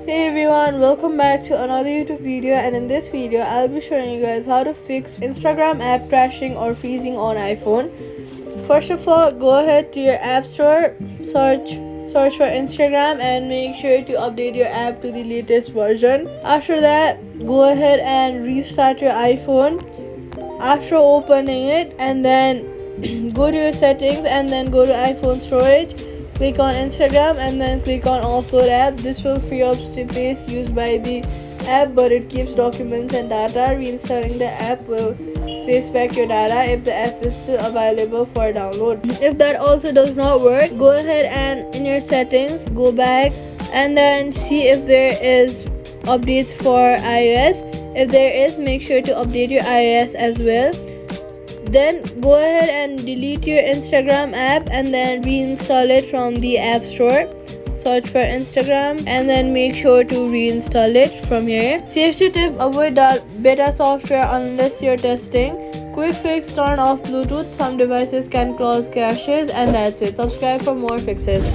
Hey everyone, welcome back to another YouTube video, and in this video I'll be showing you guys how to fix Instagram app crashing or freezing on iPhone. First of all, go ahead to your app store, search for Instagram and make sure to update your app to the latest version. After that, go ahead and restart your iPhone. After opening it, and then go to your settings and then go to iPhone storage, click on Instagram and then click on offload app. This will free up space used by the app, but it keeps documents and data. Reinstalling the app will place back your data if the app is still available for download. If that also does not work, go ahead and in your settings go back and then see if there is updates for iOS. If there is, make sure to update your iOS as well. Then go ahead and delete your Instagram app and then reinstall it from the app store. Search for Instagram and then make sure to reinstall it from here. Safety tip: avoid beta software unless you're testing. Quick fix: turn off Bluetooth. Some devices can cause crashes, and that's it. Subscribe for more fixes.